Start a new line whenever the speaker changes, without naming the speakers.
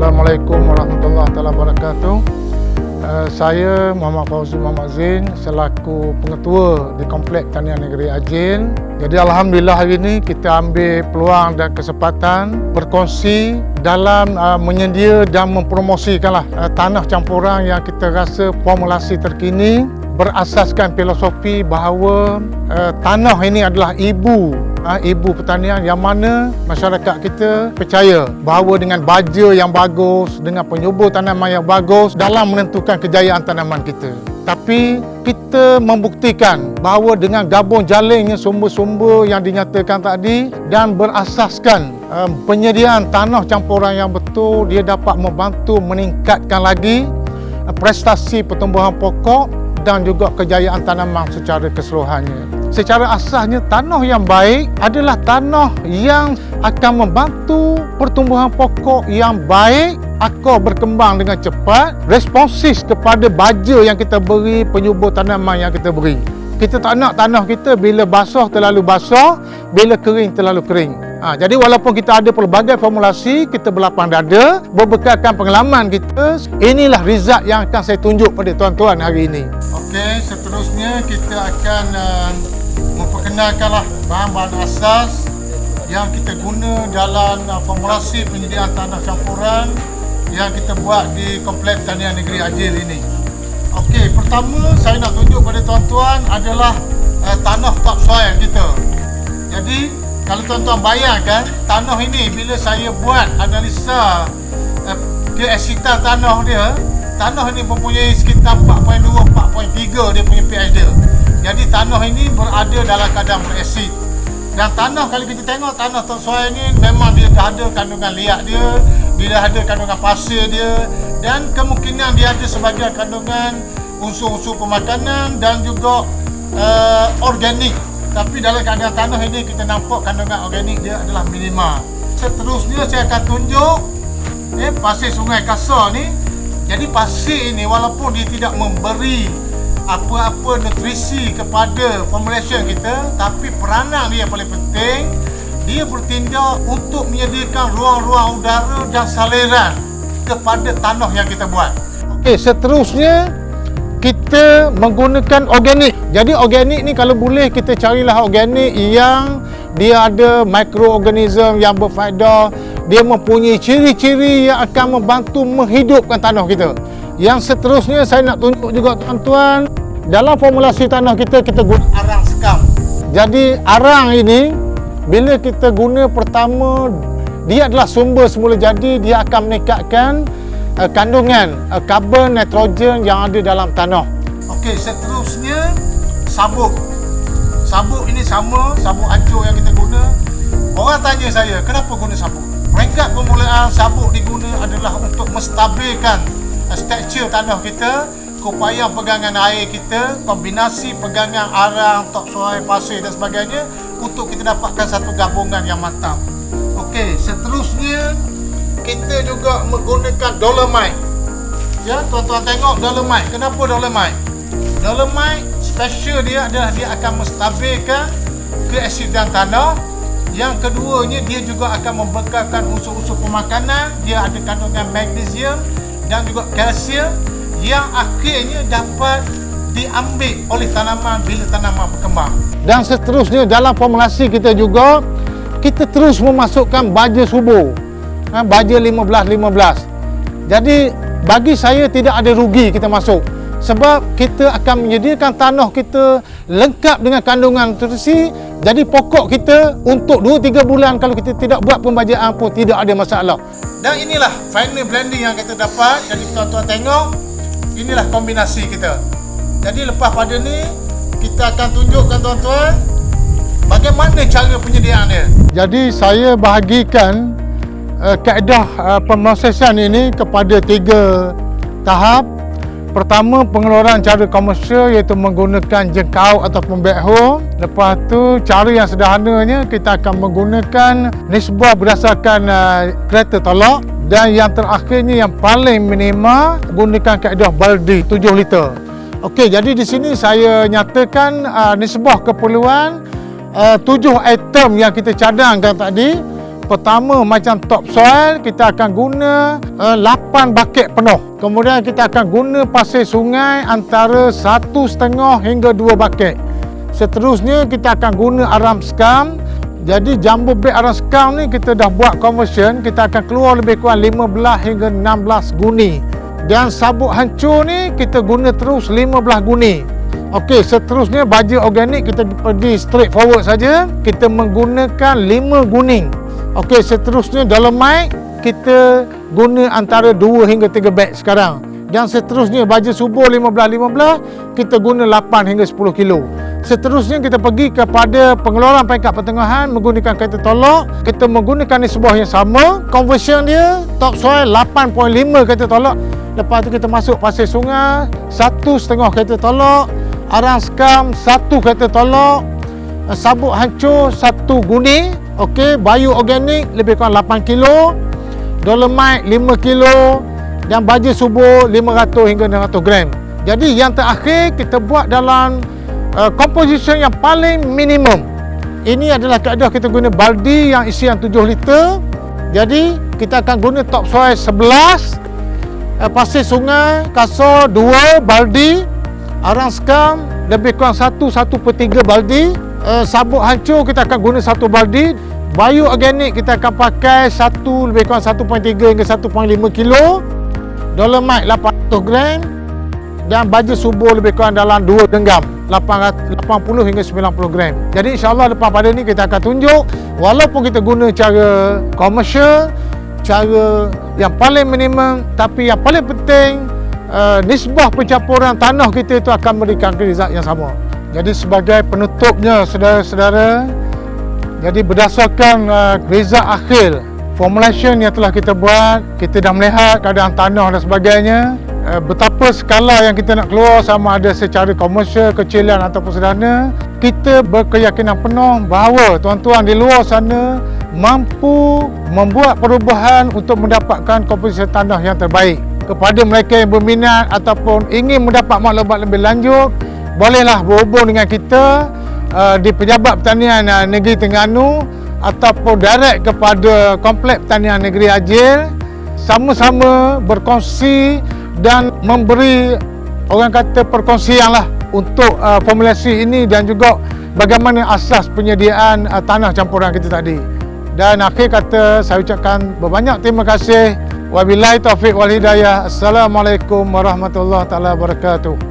Assalamualaikum warahmatullahi wabarakatuh. Saya Muhammad Fauzi Muhammad Zain selaku pengetua di Kompleks Tahniah Negeri Ajin. Jadi alhamdulillah hari ini kita ambil peluang dan kesempatan berkongsi dalam menyedia dan mempromosikanlah tanah campuran yang kita rasa formulasi terkini berasaskan filosofi bahawa tanah ini adalah ibu pertanian, yang mana masyarakat kita percaya bahawa dengan baja yang bagus, dengan penyubur tanaman yang bagus dalam menentukan kejayaan tanaman kita. Tapi kita membuktikan bahawa dengan gabung jalinnya sumber-sumber yang dinyatakan tadi dan berasaskan penyediaan tanah campuran yang betul, dia dapat membantu meningkatkan lagi prestasi pertumbuhan pokok dan juga kejayaan tanaman secara keseluruhannya. Secara asasnya, tanah yang baik adalah tanah yang akan membantu pertumbuhan pokok yang baik, akar berkembang dengan cepat, responsif kepada baja yang kita beri, penyubur tanaman yang kita beri. Kita tak nak tanah kita bila basah terlalu basah, bila kering terlalu kering. Jadi walaupun kita ada pelbagai formulasi, kita berlapang dada, berbekalkan pengalaman kita, inilah result yang akan saya tunjuk pada tuan-tuan hari ini. Okey, seterusnya kita akan memperkenalkanlah bahan-bahan asas yang kita guna dalam formulasi penyediaan tanah campuran yang kita buat di Kompleks Tahniah Negeri Ajil ini. Okey, pertama saya nak tunjuk pada tuan-tuan adalah tanah topsoil kita. Jadi kalau tuan-tuan bayangkan tanah ini, bila saya buat analisa keasitan tanah dia, tanah ini mempunyai sekitar 4.2, 4.3 dia punya pH dia. Jadi tanah ini berada dalam keadaan berasid. Dan tanah, kalau kita tengok tanah topsoil ini, memang dia dah ada kandungan liat dia, dia dah ada kandungan pasir dia, dan kemungkinan dia ada sebagian kandungan unsur-unsur pemakanan dan juga organik. Tapi dalam keadaan tanah ini kita nampak kandungan organik dia adalah minima. Seterusnya saya akan tunjuk pasir Sungai Kasar ni. Jadi pasir ini walaupun dia tidak memberi apa-apa nutrisi kepada formulation kita, tapi peranan dia yang paling penting, dia bertindak untuk menyediakan ruang-ruang udara dan saliran kepada tanah yang kita buat. Okey, seterusnya kita menggunakan organik. Jadi organik ni kalau boleh kita carilah organik yang dia ada mikroorganisme yang berfaedah, dia mempunyai ciri-ciri yang akan membantu menghidupkan tanah kita. Yang seterusnya saya nak tunjuk juga tuan-tuan, dalam formulasi tanah kita guna arang sekam. Jadi arang ini bila kita guna, pertama dia adalah sumber semula jadi, dia akan meningkatkan kandungan karbon, nitrogen yang ada dalam tanah. Okey, seterusnya sabuk. Sabuk ini sama sabuk ancur yang kita guna. Orang tanya saya, kenapa guna sabuk? Peringkat permulaan sabuk diguna adalah untuk menstabilkan struktur tanah kita, keupayaan pegangan air kita, kombinasi pegangan arang, topsoil, pasir dan sebagainya untuk kita dapatkan satu gabungan yang mantap. Okey, seterusnya kita juga menggunakan dolomite. Ya, tuan-tuan tengok dolomite. Kenapa dolomite? Dolomite special dia adalah dia akan menstabilkan keasidan tanah. Yang keduanya, dia juga akan membekalkan unsur-unsur pemakanan. Dia ada kandungan magnesium dan juga kalsium yang akhirnya dapat diambil oleh tanaman bila tanaman berkembang. Dan seterusnya dalam formulasi kita juga, kita terus memasukkan baja subur. Baja 15-15. Jadi bagi saya tidak ada rugi kita masuk, sebab kita akan menyediakan tanah kita lengkap dengan kandungan nutrisi. Jadi pokok kita untuk 2-3 bulan kalau kita tidak buat pembajaan pun tidak ada masalah. Dan inilah final blending yang kita dapat. Jadi tuan-tuan tengok, inilah kombinasi kita. Jadi lepas pada ni kita akan tunjukkan tuan-tuan bagaimana cara penyediaan dia. Jadi saya bahagikan kaedah pemrosesan ini kepada 3 tahap. Pertama, pengeluaran cara komersial iaitu menggunakan jengkau ataupun backhoe. Lepas tu, cara yang sederhananya kita akan menggunakan nisbah berdasarkan kereta tolak. Dan yang terakhirnya yang paling minima, gunakan kaedah baldi 7 liter. Okey, jadi di sini saya nyatakan nisbah keperluan 7 item yang kita cadangkan tadi. Pertama, macam topsoil, kita akan guna 8 baket penuh. Kemudian kita akan guna pasir sungai antara 1,5 hingga 2 baket. Seterusnya, kita akan guna aram skam. Jadi jumbo bag aram skam ni kita dah buat conversion, kita akan keluar lebih kurang 15 hingga 16 guni. Dan sabuk hancur ni kita guna terus 15 guni. Okey, seterusnya baja organik kita pergi straight forward saja. Kita menggunakan 5 guni. Okey, seterusnya dolomite kita guna antara 2 hingga 3 beg sekarang. Dan seterusnya baja subur 15-15 kita guna 8 hingga 10 kilo. Seterusnya kita pergi kepada pengeluaran peringkat pertengahan menggunakan kereta tolak. Kita menggunakan nisbah yang sama. Conversion dia topsoil 8.5 kereta tolak. Lepas tu kita masuk pasir sungai 1,5 kereta tolak, aram skam 1 kereta tolak, sabuk hancur 1 guni. Okey, bayu organik lebih kurang 8 kilo, dolomite 5 kilo dan baja subur 500 hingga 600 gram. Jadi yang terakhir kita buat dalam composition yang paling minimum. Ini adalah kaedah kita guna baldi yang isian 7 liter. Jadi kita akan guna topsoil 11, pasir sungai kasar 2 baldi, aram skam lebih kurang 1/3 baldi, sabuk hancur kita akan guna 1 baldi, bayu organik kita akan pakai 1 lebih kurang 1.3 hingga 1.5 kilo, dolomite 800 gram dan baja subur lebih kurang dalam 2 genggam 80 hingga 90 gram. Jadi insyaAllah lepas pada ni kita akan tunjuk walaupun kita guna cara komersial, cara yang paling minimum, tapi yang paling penting nisbah pencampuran tanah kita itu akan memberikan result yang sama. Jadi sebagai penutupnya saudara-saudara, jadi berdasarkan result akhir formulation yang telah kita buat, kita dah melihat keadaan tanah dan sebagainya, betapa skala yang kita nak keluar sama ada secara komersial, kecilan ataupun sederhana. Kita berkeyakinan penuh bahawa tuan-tuan di luar sana mampu membuat perubahan untuk mendapatkan komposisi tanah yang terbaik. Kepada mereka yang berminat ataupun ingin mendapat maklumat lebih lanjut, bolehlah berhubung dengan kita di Pejabat Pertanian Negeri Terengganu ataupun direct kepada Kompleks Pertanian Negeri Ajil. Sama-sama berkongsi dan memberi orang kata perkongsian lah untuk formulasi ini dan juga bagaimana asas penyediaan tanah campuran kita tadi. Dan akhir kata saya ucapkan berbanyak terima kasih. Wabillahi taufiq wal hidayah. Assalamualaikum warahmatullahi taala wabarakatuh.